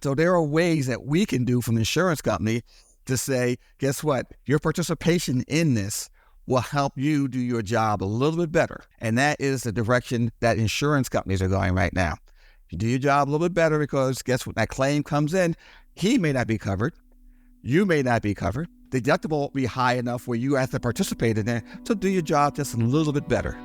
So there are ways that we can do from the insurance company to say, guess what? Your participation in this will help you do your job a little bit better. And that is the direction that insurance companies are going right now. You do your job a little bit better because guess what? That claim comes in, he may not be covered. You may not be covered. The deductible won't be high enough where you have to participate in it. So do your job just a little bit better.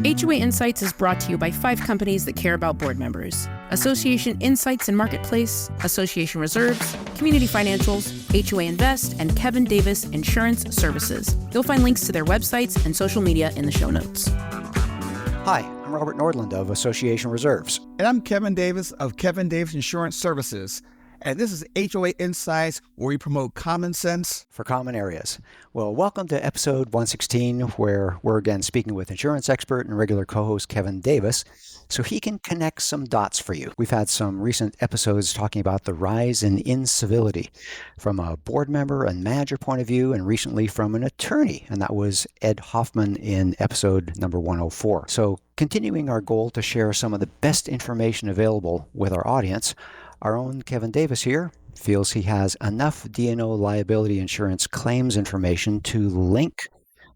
HOA Insights is brought to you by 5 companies that care about board members: Association Insights and Marketplace, Association Reserves, Community Financials, HOA Invest, and Kevin Davis Insurance Services. You'll find links to their websites and social media in the show notes. Hi, I'm Robert Nordlund of Association Reserves. And I'm Kevin Davis of Kevin Davis Insurance Services. And this is HOA Insights, where we promote common sense for common areas. Well, welcome to episode 116, where we're again speaking with insurance expert and regular co-host Kevin Davis, so he can connect some dots for you. We've had some recent episodes talking about the rise in incivility from a board member and manager point of view, and recently from an attorney, and that was Ed Hoffman in episode number 104. So continuing our goal to share some of the best information available with our audience, our own Kevin Davis here feels he has enough D&O liability insurance claims information to link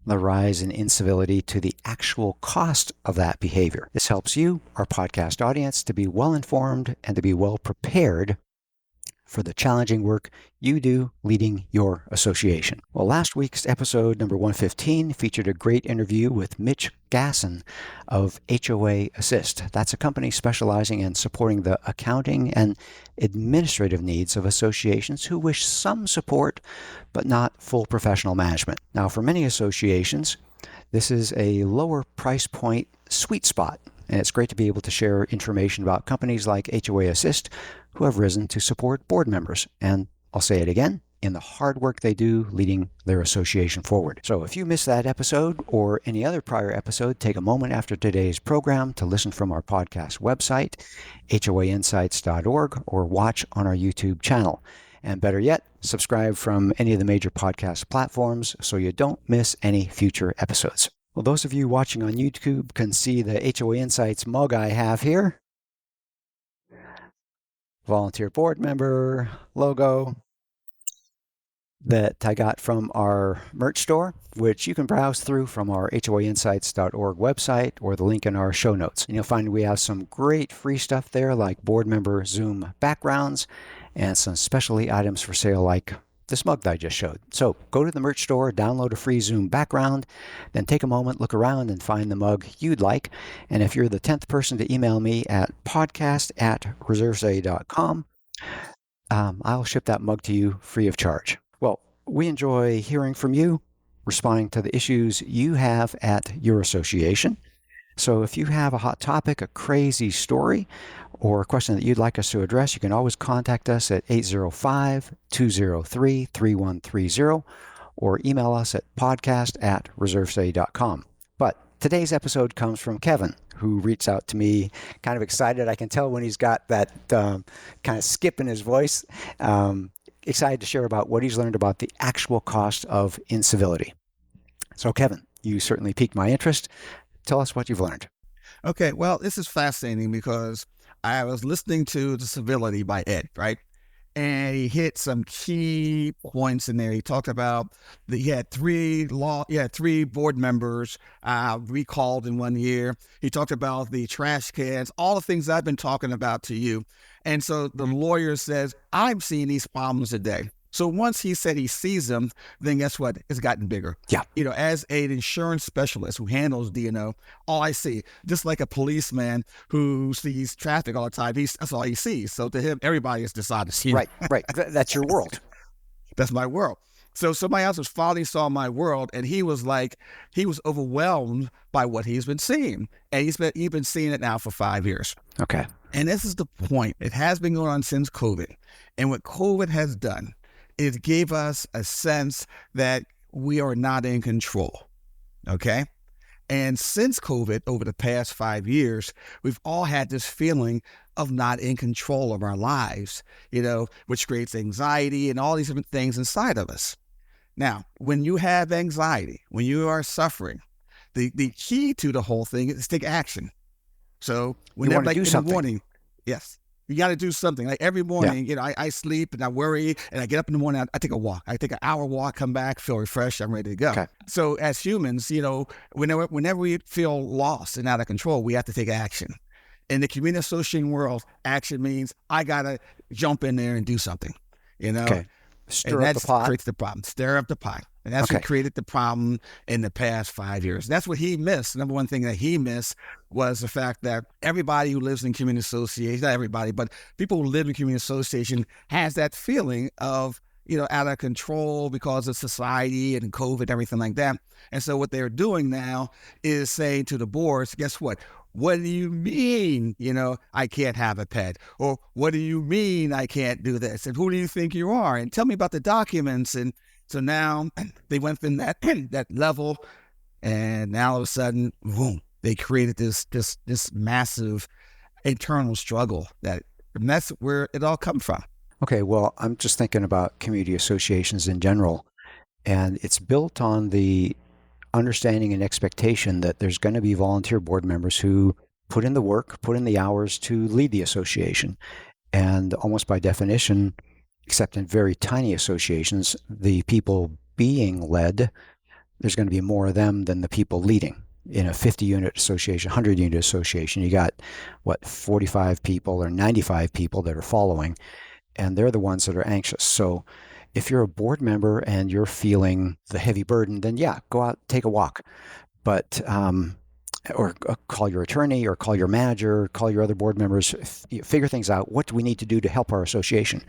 the rise in incivility to the actual cost of that behavior. This helps you, our podcast audience, to be well informed and to be well prepared for the challenging work you do leading your association. Well, last week's episode number 115 featured a great interview with Mitch Gasson of HOA Assist. That's a company specializing in supporting the accounting and administrative needs of associations who wish some support, but not full professional management. Now, for many associations, this is a lower price point sweet spot, and it's great to be able to share information about companies like HOA Assist who have risen to support board members. And I'll say it again, in the hard work they do leading their association forward. So if you missed that episode or any other prior episode, take a moment after today's program to listen from our podcast website, hoainsights.org, or watch on our YouTube channel. And better yet, subscribe from any of the major podcast platforms so you don't miss any future episodes. Well, those of you watching on YouTube can see the HOA Insights mug I have here. Volunteer board member logo that I got from our merch store, which you can browse through from our hoainsights.org website or the link in our show notes. And you'll find we have some great free stuff there, like board member Zoom backgrounds and some specialty items for sale like this mug that I just showed. So go to the merch store, download a free Zoom background, then take a moment, look around, and find the mug you'd like. And if you're the 10th person to email me at podcast@reservesa.com, I'll ship that mug to you free of charge. Well, we enjoy hearing from you, responding to the issues you have at your association. So if you have a hot topic, a crazy story, or a question that you'd like us to address, you can always contact us at 805-203-3130 or email us at podcast@reservesa.com. But today's episode comes from Kevin, who reached out to me kind of excited. I can tell when he's got that kind of skip in his voice, excited to share about what he's learned about the actual cost of incivility. So Kevin, you certainly piqued my interest. Tell us what you've learned. Okay, well, this is fascinating because I was listening to The Civility by Ed, right? And he hit some key points in there. He talked about that he had three board members recalled in 1 year. He talked about the trash cans, all the things I've been talking about to you. And so the lawyer says, I'm seeing these problems today. So once he said he sees them, then guess what? It's gotten bigger. Yeah. You know, as an insurance specialist who handles D&O, all I see, just like a policeman who sees traffic all the time, that's all he sees. So to him, everybody is dishonest. Right. That's your world. That's my world. So somebody else finally saw my world, and he was overwhelmed by what he's been seeing. And he's been seeing it now for 5 years. Okay. And this is the point. It has been going on since COVID. And what COVID has done, it gave us a sense that we are not in control, okay? And since COVID, over the past 5 years, we've all had this feeling of not in control of our lives, which creates anxiety and all these different things inside of us. Now, when you have anxiety, when you are suffering, the key to the whole thing is take action. So whenever, like in the morning, yes. You got to do something. Like every morning, I sleep and I worry and I get up in the morning, I take a walk. I take an hour walk, come back, feel refreshed, I'm ready to go. Okay. So as humans, whenever we feel lost and out of control, we have to take action. In the community association world, action means I got to jump in there and do something, Okay. Stir up the pot. Creates the problem. Stir up the pot. And that's what created the problem in the past 5 years. That's what he missed. Number one thing that he missed was the fact that everybody who lives in community association, not everybody, but people who live in community association has that feeling of, out of control because of society and COVID, everything like that. And so what they're doing now is saying to the boards, guess what? What do you mean, I can't have a pet? Or what do you mean I can't do this? And who do you think you are? And tell me about the documents. And so now they went from that level, and now all of a sudden, boom, they created this massive internal struggle and that's where it all comes from. Okay, well, I'm just thinking about community associations in general, and it's built on the understanding and expectation that there's going to be volunteer board members who put in the work, put in the hours to lead the association. And almost by definition, except in very tiny associations, the people being led, there's going to be more of them than the people leading. In a 50-unit association, 100-unit association, you got, 45 people or 95 people that are following, and they're the ones that are anxious. So if you're a board member and you're feeling the heavy burden, then go out, take a walk. But or call your attorney or call your manager, call your other board members, figure things out. What do we need to do to help our association?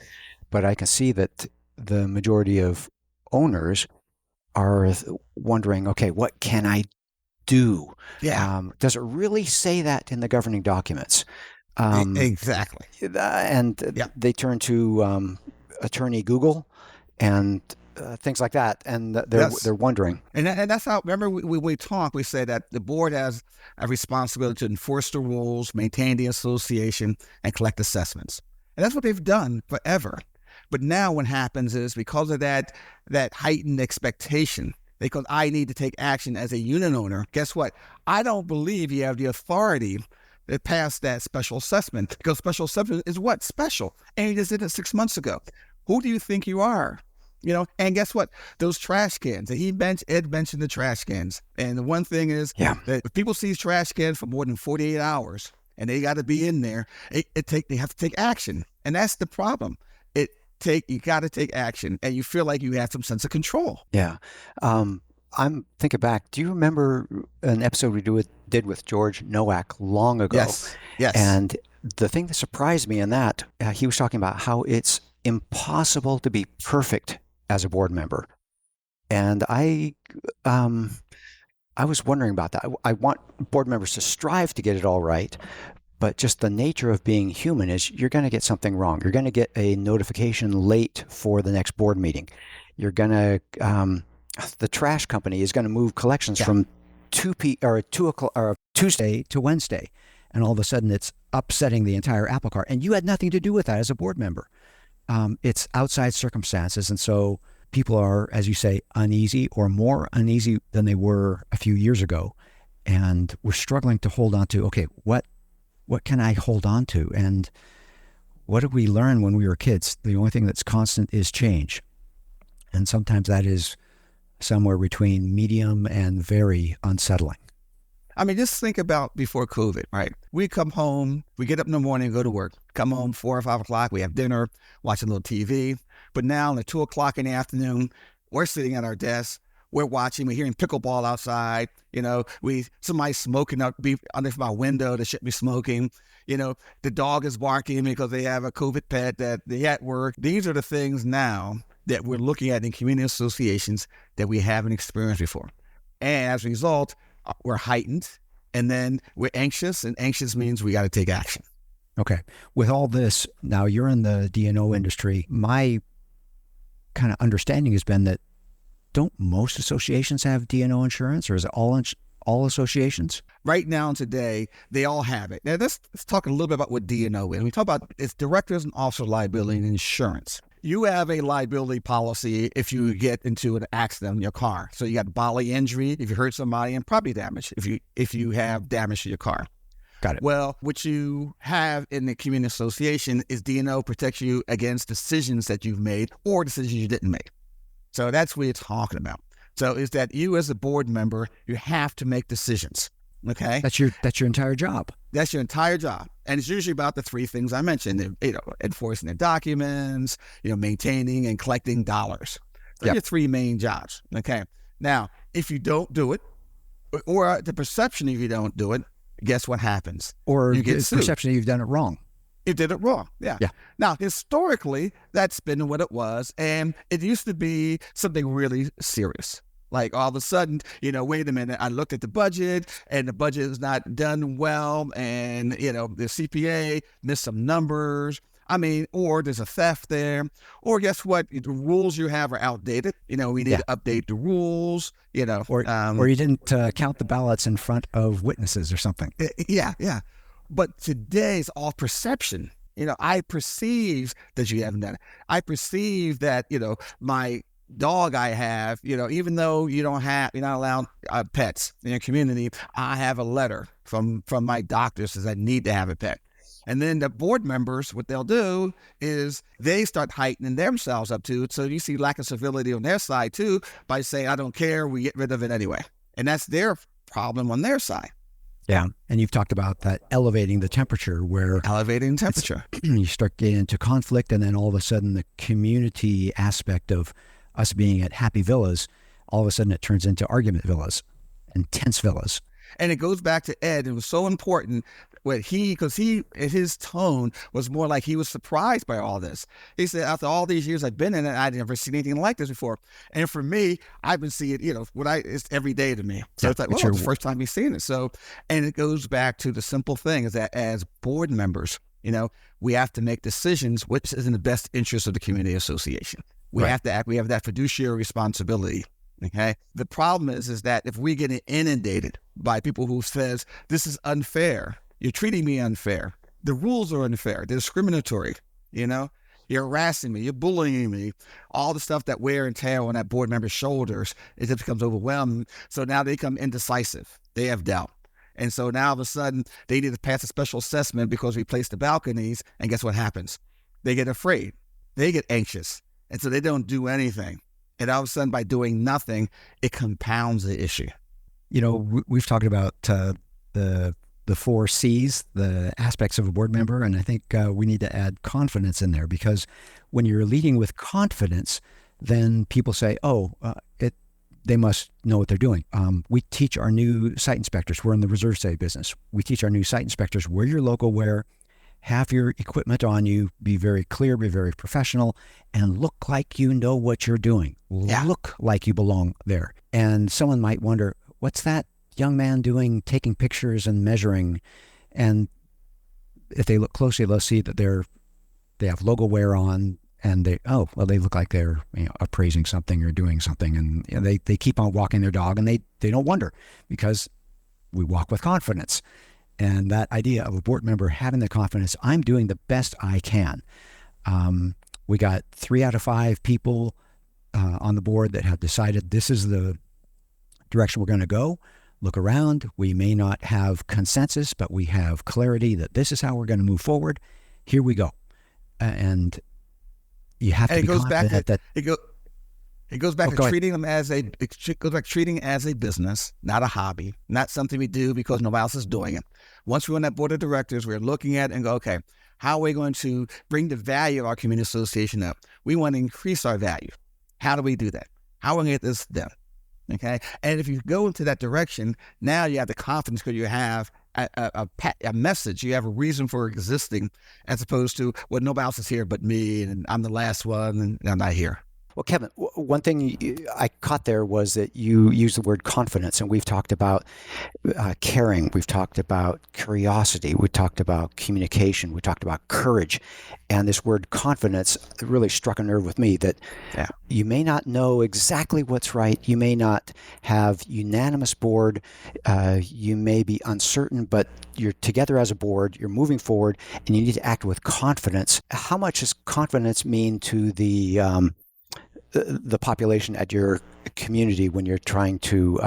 But I can see that the majority of owners are wondering, okay, what can I do? Yeah. Does it really say that in the governing documents? Exactly. And they turn to attorney Google and things like that, and they're wondering. And that's how. Remember, we talked. We said that the board has a responsibility to enforce the rules, maintain the association, and collect assessments. And that's what they've done forever. But now, what happens is because of that heightened expectation, because I need to take action as a unit owner. Guess what? I don't believe you have the authority to pass that special assessment, because special assessment is what? Special. And you just did it 6 months ago. Who do you think you are? And guess what? Those trash cans. Ed mentioned the trash cans. And the one thing is that if people see trash cans for more than 48 hours and they got to be in there, they have to take action. And that's the problem. You got to take action, and you feel like you have some sense of control. Yeah. I'm thinking back. Do you remember an episode we did with George Nowak long ago? Yes. And the thing that surprised me in that, he was talking about how it's impossible to be perfect as a board member. And I was wondering about that. I want board members to strive to get it all right, but just the nature of being human is you're going to get something wrong. You're going to get a notification late for the next board meeting. You're going to, the trash company is going to move collections from 2 o'clock or Tuesday to Wednesday. And all of a sudden it's upsetting the entire apple cart. And you had nothing to do with that as a board member. It's outside circumstances. And so people are, as you say, uneasy or more uneasy than they were a few years ago. And we're struggling to hold on to, okay, what can I hold on to? And what did we learn when we were kids? The only thing that's constant is change. And sometimes that is somewhere between medium and very unsettling. I mean, just think about before COVID, right? We come home, we get up in the morning, go to work, come home 4 or 5 o'clock, we have dinner, watch a little TV. But now at 2 o'clock in the afternoon, we're sitting at our desk, we're hearing pickleball outside, somebody smoking up under my window that shouldn't be smoking. The dog is barking because they have a COVID pet that they at work. These are the things now that we're looking at in community associations that we haven't experienced before. And as a result, we're heightened, and then we're anxious, and anxious means we got to take action. Okay. With all this, now you're in the D&O industry. My kind of understanding has been that don't most associations have D&O insurance, or is it all associations? Right now and today, they all have it. Now, let's talk a little bit about what D&O is. We talk about it's directors and officers liability and insurance. You have a liability policy if you get into an accident in your car. So you got bodily injury if you hurt somebody, and property damage if you have damage to your car. Got it. Well, what you have in the community association is D&O protects you against decisions that you've made or decisions you didn't make. So that's what you're talking about. So is that you as a board member, you have to make decisions. Okay. That's your entire job. That's your entire job. And it's usually about the three things I mentioned, enforcing the documents, maintaining and collecting dollars. Those are your three main jobs. Okay. Now, if you don't do it, or the perception if you don't do it, guess what happens? Or you get the sued. perception you've done it wrong. You did it wrong. Yeah. Now, historically, that's been what it was. And it used to be something really serious. Like all of a sudden, wait a minute, I looked at the budget and the budget is not done well. And, the CPA missed some numbers. Or there's a theft there. Or guess what? The rules you have are outdated. We need to update the rules, Or you didn't count the ballots in front of witnesses or something. Yeah. But today it's all perception. I perceive that you haven't done it. I perceive that, my dog I have, even though you're not allowed pets in your community, I have a letter from my doctor says I need to have a pet. And then the board members, what they'll do is they start heightening themselves up to it. So you see lack of civility on their side too by saying, I don't care, we get rid of it anyway. And that's their problem on their side. Yeah. And you've talked about that elevating the temperature you start getting into conflict, and then all of a sudden the community aspect of us being at happy villas, all of a sudden it turns into argument villas and tense villas. And it goes back to Ed. It was so important because his tone was more like he was surprised by all this. He said, after all these years I've been in it, I'd never seen anything like this before. And for me, I've been seeing it, it's every day to me. So it's like, it's the first time he's seen it. So, and it goes back to the simple thing is that as board members, we have to make decisions which is in the best interest of the community association. We have to act. We have that fiduciary responsibility. Okay. The problem is that if we get inundated by people who says this is unfair, you're treating me unfair, the rules are unfair, they're discriminatory, you're harassing me, you're bullying me, all the stuff that wear and tear on that board member's shoulders, it just becomes overwhelming. So now they become indecisive. They have doubt. And so now all of a sudden they need to pass a special assessment because we placed the balconies. And guess what happens? They get afraid. They get anxious. And so they don't do anything. And all of a sudden, by doing nothing, it compounds the issue. We've talked about the 4 C's, the aspects of a board member, and I think we need to add confidence in there, because when you're leading with confidence, then people say, they must know what they're doing. We teach our new site inspectors, we're in the reserve study business, we teach our new site inspectors, wear your logo wear, have your equipment on you, be very clear, be very professional, and look like you know what you're doing. Look like you belong there. And someone might wonder, what's that young man doing, taking pictures and measuring? And if they look closely, they'll see that they have logo wear on, and they look like they're appraising something or doing something, and they keep on walking their dog, and they don't wonder, because we walk with confidence. And that idea of a board member having the confidence, I'm doing the best I can. We got 3 out of 5 people on the board that have decided this is the direction we're going to go. Look around. We may not have consensus, but we have clarity that this is how we're going to move forward. Here we go. And you have to be confident that... It goes back to treating them as a business, not a hobby, not something we do because nobody else is doing it. Once we're on that board of directors, we're looking at it and go, okay, how are we going to bring the value of our community association up? We want to increase our value. How do we do that? How are we going to get this done? Okay. And if you go into that direction, now you have the confidence because you have a message. You have a reason for existing, as opposed to, well, nobody else is here but me, and I'm the last one, and I'm not here. Well, Kevin, one thing I caught there was that you used the word confidence, and we've talked about caring, we've talked about curiosity, we talked about communication, we talked about courage, and this word confidence really struck a nerve with me that you may not know exactly what's right, you may not have unanimous board, you may be uncertain, but you're together as a board, you're moving forward, and you need to act with confidence. How much does confidence mean to the population at your community when you're trying to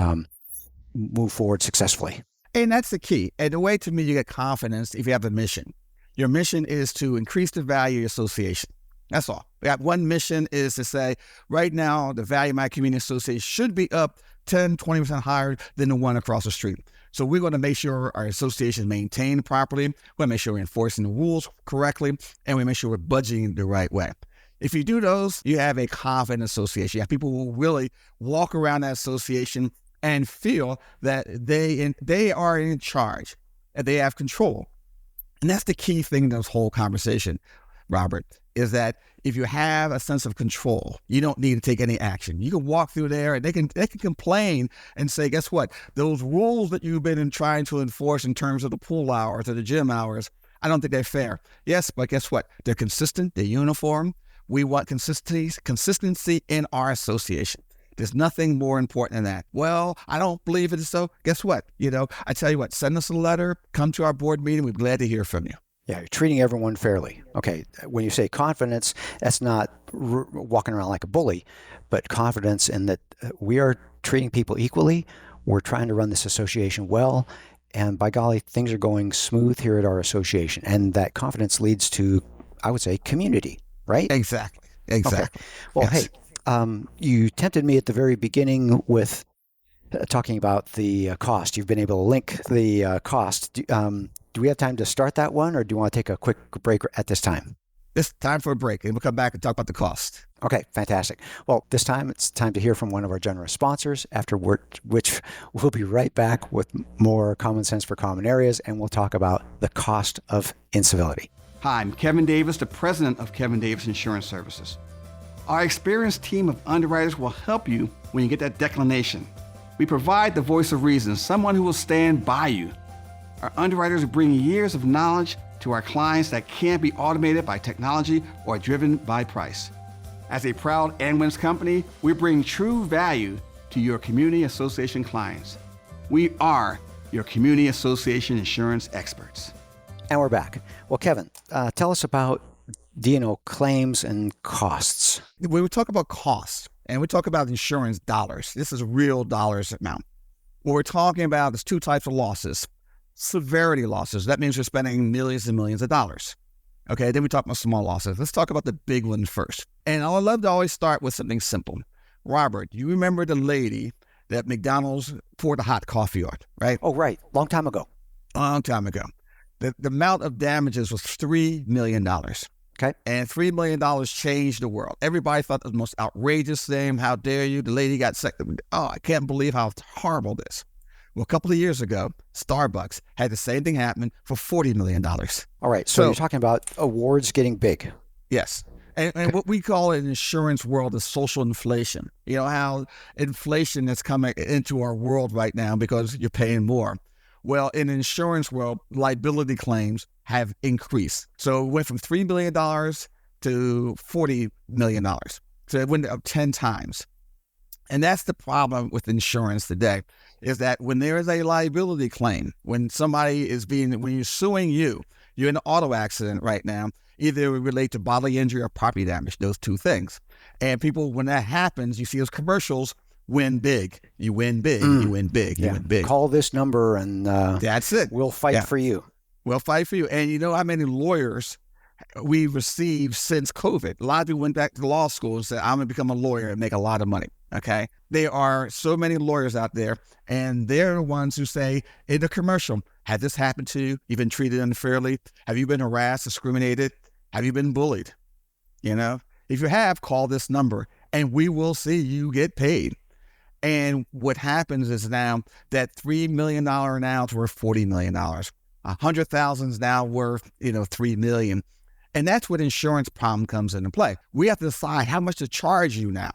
move forward successfully? And that's the key. And the way to me you get confidence if you have a mission. Your mission is to increase the value of your association. That's all. We have one mission is to say, right now, the value of my community association should be up 10, 20% higher than the one across the street. So we're going to make sure our association is maintained properly. We're going to make sure we're enforcing the rules correctly, and we make sure we're budgeting the right way. If you do those, you have a confident association. You have people who really walk around that association and feel that they are in charge and they have control. And that's the key thing in this whole conversation, Robert, is that if you have a sense of control, you don't need to take any action. You can walk through there and they can complain and say, guess what? Those rules that you've been trying to enforce in terms of the pool hours or the gym hours, I don't think they're fair. Yes, but guess what? They're consistent, they're uniform. We want consistency in our association. There's nothing more important than that. Well, I don't believe it is so. Guess what? I tell you what, send us a letter, come to our board meeting. We're glad to hear from you. Yeah, you're treating everyone fairly. Okay, when you say confidence, that's not walking around like a bully, but confidence in that we are treating people equally. We're trying to run this association well, and by golly, things are going smooth here at our association. And that confidence leads to, I would say, community, right? Exactly. Okay. Well, Yes. hey, you tempted me at the very beginning with talking about the cost. You've been able to link the cost. Do we have time to start that one, or do you want to take a quick break at this time? It's time for a break, and we'll come back and talk about the cost. Okay, fantastic. Well, this time it's time to hear from one of our generous sponsors, after which we'll be right back with more Common Sense for Common Areas, and we'll talk about the cost of incivility. Hi, I'm Kevin Davis, the president of Kevin Davis Insurance Services. Our experienced team of underwriters will help you when you get that declination. We provide the voice of reason, someone who will stand by you. Our underwriters bring years of knowledge to our clients that can't be automated by technology or driven by price. As a proud Anwins company, we bring true value to your community association clients. We are your community association insurance experts. And we're back. Well, Kevin, tell us about D&O claims and costs. When we talk about costs and we talk about insurance dollars, this is real dollars amount. What we're talking about is two types of losses. Severity losses. That means you're spending millions and millions of dollars. Okay, then we talk about small losses. Let's talk about the big one first. And I would love to always start with something simple. Robert, you remember the lady that McDonald's poured the hot coffee on, right? Oh, right. Long time ago. Long time ago. The amount of damages was $3 million. Okay. And $3 million changed the world. Everybody thought it was the most outrageous thing. How dare you? The lady got sick. Oh, I can't believe how horrible this. Well, a couple of years ago, Starbucks had the same thing happen for $40 million. All right. So you're talking about awards getting big. Yes. And what we call in the insurance world is social inflation. You know how inflation is coming into our world right now because you're paying more. Well, in the insurance world, liability claims have increased. So it went from $3 million to $40 million. So it went up 10 times. And that's the problem with insurance today, is that when there is a liability claim, when you're suing you're in an auto accident right now, either it relate to bodily injury or property damage, those two things. And people, when that happens, you see those commercials, win big, you win big, you win big, you win big. Call this number and that's it. We'll fight for you. We'll fight for you. And you know how many lawyers we've received since COVID? A lot of people went back to law school and said, I'm going to become a lawyer and make a lot of money. Okay. There are so many lawyers out there, and they're the ones who say in the commercial, had this happened to you? You've been treated unfairly? Have you been harassed, discriminated? Have you been bullied? You know, if you have, call this number and we will see you get paid. And what happens is now that $3 million now is worth $40 million. $100,000 is now worth, $3 million. And that's what insurance problem comes into play. We have to decide how much to charge you now,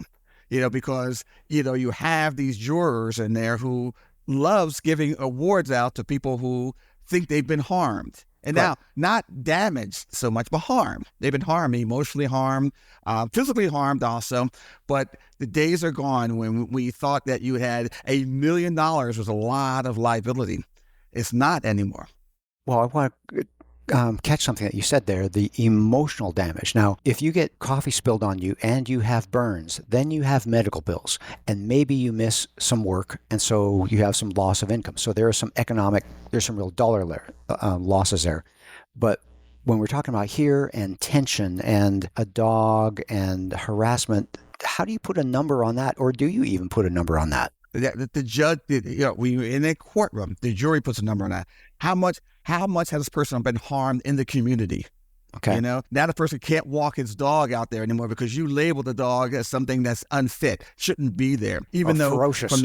because, you have these jurors in there who loves giving awards out to people who think they've been harmed. And now, not damaged so much, but harmed. They've been harmed, emotionally harmed, physically harmed also. But the days are gone when we thought that you had $1 million was a lot of liability. It's not anymore. Well, I want to catch something that you said there, the emotional damage. Now, if you get coffee spilled on you and you have burns, then you have medical bills, and maybe you miss some work, and so you have some loss of income. So there's some real dollar losses there. But when we're talking about here and tension and a dog and harassment, how do you put a number on that, or do you even put a number on that? The judge, we were in a courtroom, the jury puts a number on that. How much has this person been harmed in the community? Okay. Now the person can't walk his dog out there anymore because you label the dog as something that's unfit, shouldn't be there, even though ferocious.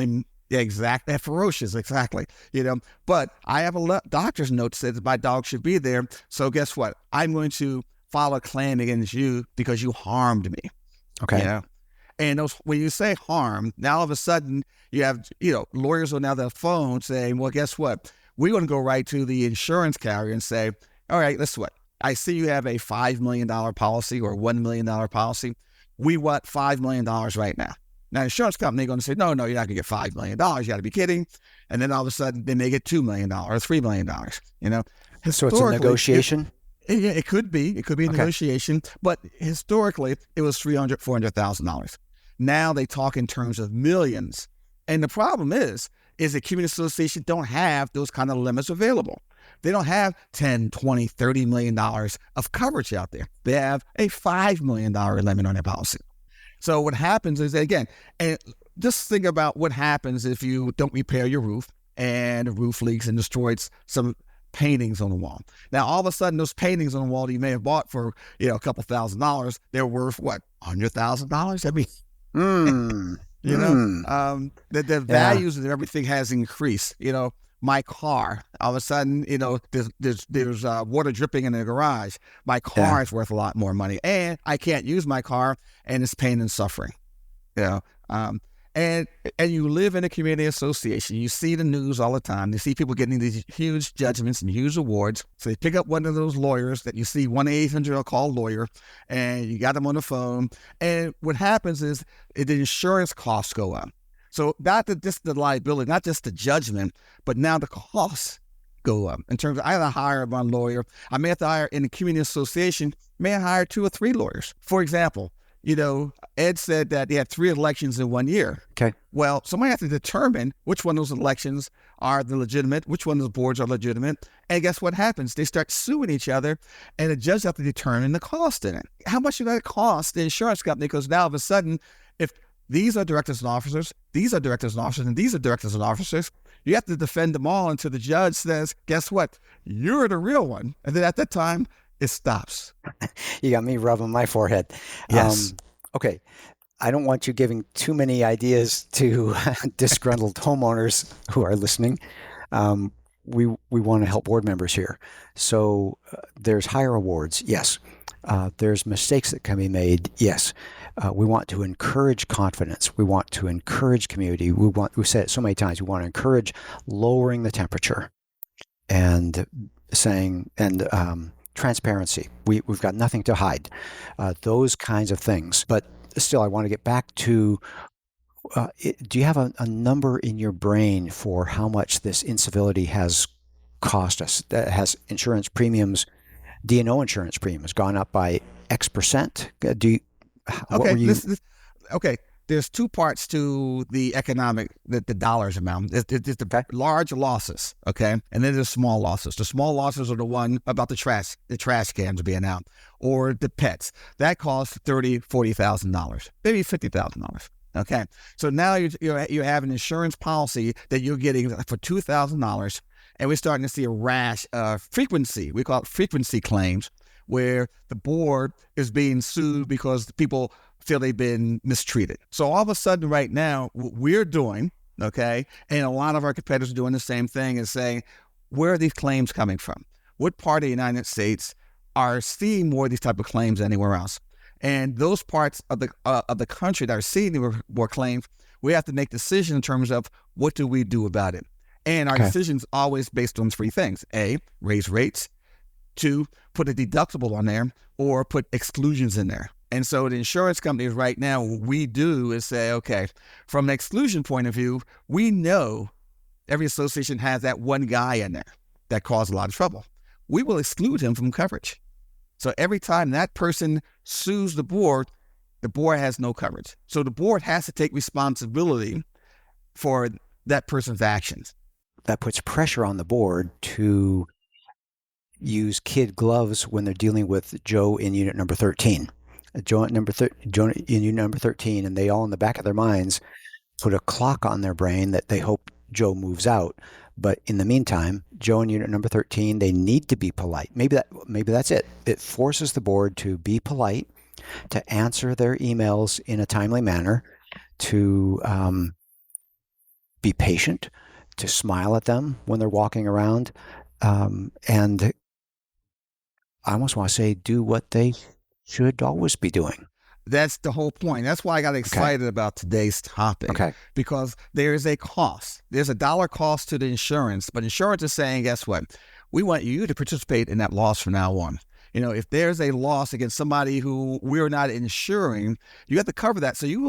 Ferocious, exactly. But I have a doctor's note that says my dog should be there. So guess what? I'm going to file a claim against you because you harmed me. Okay. And when you say harm, now all of a sudden you have, lawyers on the phone saying, well, guess what? We're going to go right to the insurance carrier and say, all right, listen, what? I see you have a $5 million policy or $1 million policy. We want $5 million right now. Now, the insurance company going to say, no, you're not going to get $5 million. You got to be kidding. And then all of a sudden they may get $2 million or $3 million, So it's a negotiation? It could be. It could be a negotiation. But historically, it was $300,000, $400,000. Now they talk in terms of millions. And the problem is the community association don't have those kind of limits available. They don't have $10, $20, $30 million of coverage out there. They have a $5 million limit on their policy. So what happens is, again, and just think about what happens if you don't repair your roof and the roof leaks and destroys some paintings on the wall. Now, all of a sudden, those paintings on the wall that you may have bought for, a couple $1,000s, they're worth what, $100,000? I mean, the values of everything has increased. My car, all of a sudden, there's water dripping in the garage. My car is worth a lot more money, and I can't use my car, and it's pain and suffering. And you live in a community association. You see the news all the time. You see people getting these huge judgments and huge awards. So you pick up one of those lawyers that you see 1-800 call lawyer, and you got them on the phone. And what happens is the insurance costs go up. So not just the liability, not just the judgment, but now the costs go up. In terms of, I have to hire one lawyer. I may have to hire in the community association, may I hire 2 or 3 lawyers. For example, Ed said that they had 3 elections in 1 year. Okay. Well, somebody has to determine which one of those elections are the legitimate, which one of those boards are legitimate. And guess what happens? They start suing each other, and the judge has to determine the cost in it. How much is that cost the insurance company? Because now all of a sudden, if these are directors and officers, these are directors and officers, and these are directors and officers, you have to defend them all until the judge says, guess what? You're the real one. And then at that time, it stops. You got me rubbing my forehead. Yes. Okay. I don't want you giving too many ideas to disgruntled homeowners who are listening. We want to help board members here. So there's higher awards. Yes. There's mistakes that can be made. Yes. We want to encourage confidence. We want to encourage community. We said it so many times. We want to encourage lowering the temperature and transparency. We've got nothing to hide. Those kinds of things. But still, I want to get back to, do you have a number in your brain for how much this incivility has cost us? That has insurance premiums, D&O insurance premiums gone up by X percent? Okay, there's 2 parts to the economic, the dollars amount. There's the large losses, okay? And then there's small losses. The small losses are the one about the trash cans being out, or the pets. That costs $30,000, $40,000, maybe $50,000. Okay, so now you have an insurance policy that you're getting for $2,000, and we're starting to see a rash of frequency. We call it frequency claims, where the board is being sued because people feel they've been mistreated. So all of a sudden right now, what we're doing, okay, and a lot of our competitors are doing the same thing, is saying, where are these claims coming from? What part of the United States are seeing more of these type of claims than anywhere else? And those parts of the country that are seeing more claims, we have to make decisions in terms of what do we do about it. And our decisions always based on 3 things. A, raise rates. 2, put a deductible on there, or put exclusions in there. And so the insurance companies right now, what we do is say, okay, from an exclusion point of view, we know every association has that one guy in there that caused a lot of trouble. we will exclude him from coverage. So every time that person sues the board has no coverage. So the board has to take responsibility for that person's actions. That puts pressure on the board to use kid gloves when they're dealing with Joe in unit number 13. Joe in unit number 13, and they all in the back of their minds put a clock on their brain that they hope Joe moves out. But in the meantime, Joe in unit number 13, they need to be polite. Maybe that's it. It forces the board to be polite, to answer their emails in a timely manner, to be patient, to smile at them when they're walking around, and I almost want to say do what they should always be doing. That's the whole point. That's why I got excited about today's topic. Okay. Because there is a cost. There's a dollar cost to the insurance, but insurance is saying, guess what? We want you to participate in that loss from now on. If there's a loss against somebody who we're not insuring, you have to cover that. So you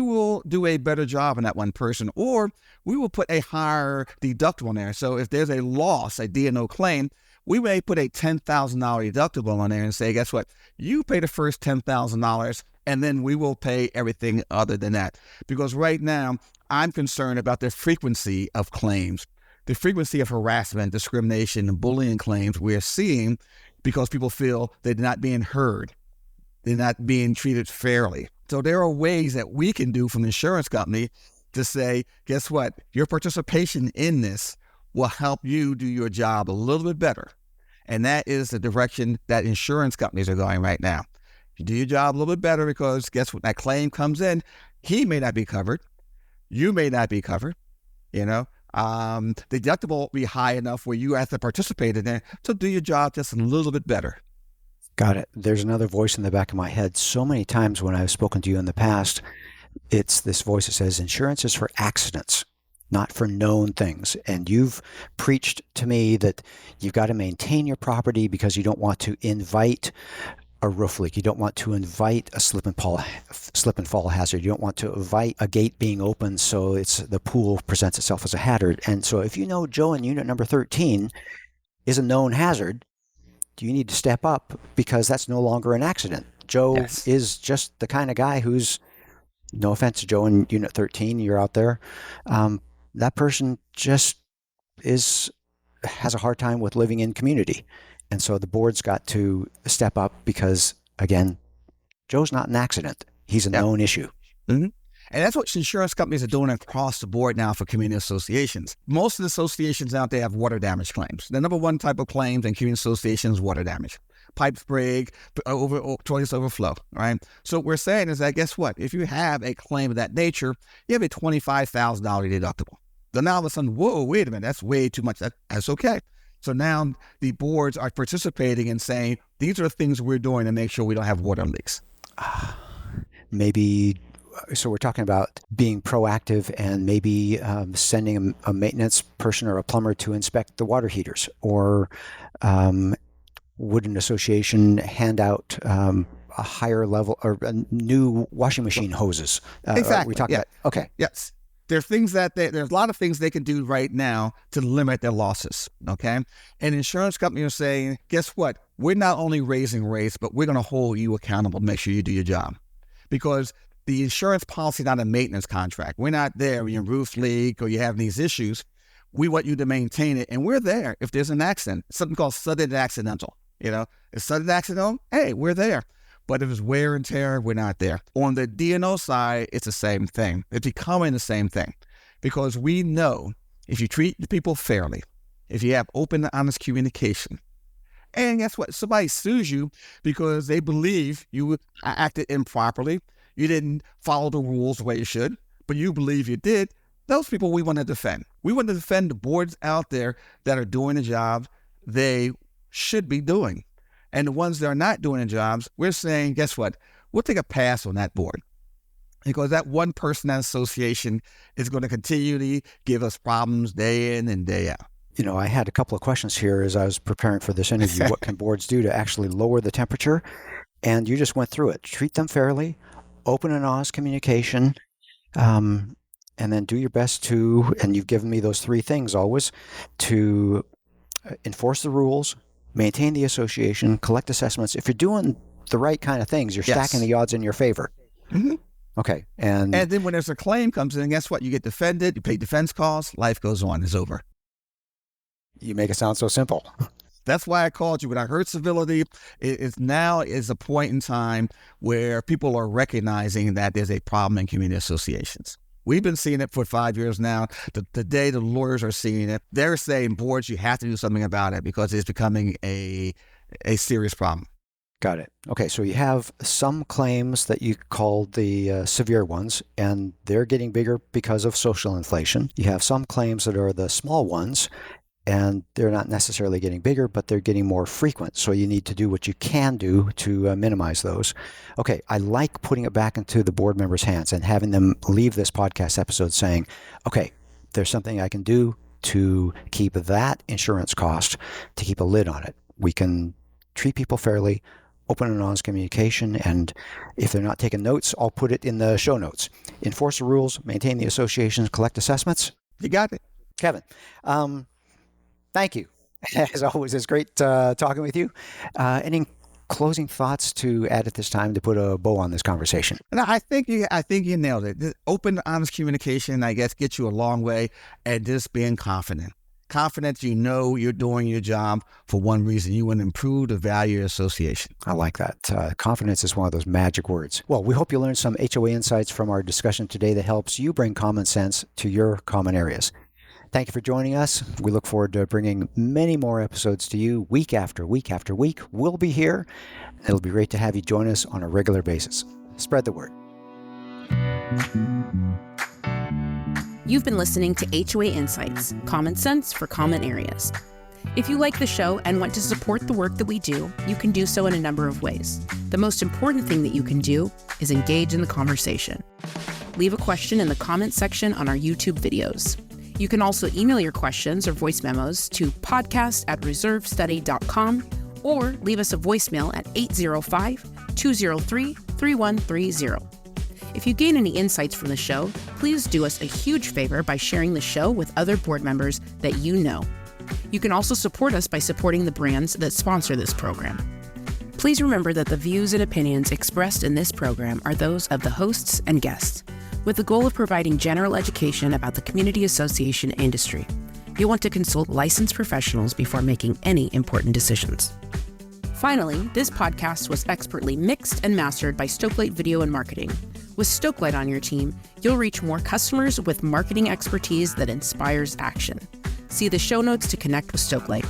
will do a better job on that one person, or we will put a higher deductible on there. So if there's a loss, a D&O claim, we may put a $10,000 deductible on there and say, guess what? You pay the first $10,000, and then we will pay everything other than that. Because right now, I'm concerned about the frequency of claims, the frequency of harassment, discrimination, and bullying claims we're seeing because people feel they're not being heard. They're not being treated fairly. So there are ways that we can do from the insurance company to say, guess what? Your participation in this will help you do your job a little bit better. And that is the direction that insurance companies are going right now. You do your job a little bit better because guess what? That claim comes in, he may not be covered. You may not be covered. The deductible will be high enough where you have to participate in it to do your job just a little bit better. Got it. There's another voice in the back of my head. So many times when I've spoken to you in the past, it's this voice that says insurance is for accidents, not for known things. And you've preached to me that you've got to maintain your property because you don't want to invite a roof leak. You don't want to invite a slip and fall hazard. You don't want to invite a gate being open so the pool presents itself as a hazard. And so if you know Joe in unit number 13 is a known hazard, you need to step up because that's no longer an accident. Joe is just the kind of guy who's, no offense to Joe in unit 13, you're out there, that person just has a hard time with living in community. And so the board's got to step up because, again, Joe's not an accident. He's a known issue. Mm-hmm. And that's what insurance companies are doing across the board now for community associations. Most of the associations out there have water damage claims. The number one type of claims in community associations is water damage. Pipes break, toilets overflow, right? So what we're saying is that, guess what? If you have a claim of that nature, you have a $25,000 deductible. Then now all of a sudden, whoa, wait a minute, that's way too much. That's okay. So now the boards are participating and saying, these are the things we're doing to make sure we don't have water leaks. Maybe, so we're talking about being proactive and maybe sending a maintenance person or a plumber to inspect the water heaters, or would an association hand out a higher level or a new washing machine hoses? Exactly. We talking about, okay. Yes. There's a lot of things they can do right now to limit their losses, okay? And insurance companies are saying, guess what? We're not only raising rates, but we're going to hold you accountable to make sure you do your job. Because the insurance policy is not a maintenance contract. We're not there when your roof leak or you have these issues. We want you to maintain it, and we're there if there's an accident. Something called sudden accidental. If sudden accidental, hey, we're there. But if it's wear and tear, we're not there. On the D&O side, it's the same thing. It's becoming the same thing. Because we know if you treat the people fairly, if you have open and honest communication, and guess what? Somebody sues you because they believe you acted improperly, you didn't follow the rules the way you should, but you believe you did, those people we want to defend. We want to defend the boards out there that are doing the job they should be doing. And the ones that are not doing the jobs, we're saying, guess what? We'll take a pass on that board. Because that one person, that association, is going to continually give us problems day in and day out. I had a couple of questions here as I was preparing for this interview. What can boards do to actually lower the temperature? And you just went through it. Treat them fairly, open and honest communication, and then do your best to, and you've given me those three things always, to enforce the rules, maintain the association, collect assessments. If you're doing the right kind of things, you're stacking the odds in your favor. Mm-hmm. Okay. And then when there's a claim comes in, guess what? You get defended, you pay defense costs, life goes on, it's over. You make it sound so simple. That's why I called you. When I heard civility, it's now is a point in time where people are recognizing that there's a problem in community associations. We've been seeing it for 5 years now. Today, the lawyers are seeing it. They're saying, boards, you have to do something about it because it's becoming a serious problem. Got it. Okay, so you have some claims that you called the severe ones, and they're getting bigger because of social inflation. You have some claims that are the small ones, and they're not necessarily getting bigger, but they're getting more frequent. So you need to do what you can do to minimize those. Okay, I like putting it back into the board members' hands and having them leave this podcast episode saying, okay, there's something I can do to keep that insurance cost, to keep a lid on it. We can treat people fairly, open and honest communication, and if they're not taking notes, I'll put it in the show notes. Enforce the rules, maintain the associations, collect assessments. You got it. Kevin, thank you. As always, it's great talking with you. Any closing thoughts to add at this time to put a bow on this conversation? And I think you nailed it. The open, honest communication, I guess, gets you a long way, and just being confident. Confident you know you're doing your job for one reason. You want to improve the value of your association. I like that. Confidence is one of those magic words. Well, we hope you learned some HOA insights from our discussion today that helps you bring common sense to your common areas. Thank you for joining us. We look forward to bringing many more episodes to you week after week after week. We'll be here. It'll be great to have you join us on a regular basis. Spread the word. You've been listening to HOA Insights, common sense for common areas. If you like the show and want to support the work that we do, you can do so in a number of ways. The most important thing that you can do is engage in the conversation. Leave a question in the comment section on our YouTube videos. You can also email your questions or voice memos to podcast@reservestudy.com or leave us a voicemail at 805-203-3130. If you gain any insights from the show, please do us a huge favor by sharing the show with other board members that you know. You can also support us by supporting the brands that sponsor this program. Please remember that the views and opinions expressed in this program are those of the hosts and guests, with the goal of providing general education about the community association industry. You'll want to consult licensed professionals before making any important decisions. Finally, this podcast was expertly mixed and mastered by Stokelight Video and Marketing. With Stokelight on your team, you'll reach more customers with marketing expertise that inspires action. See the show notes to connect with Stokelight.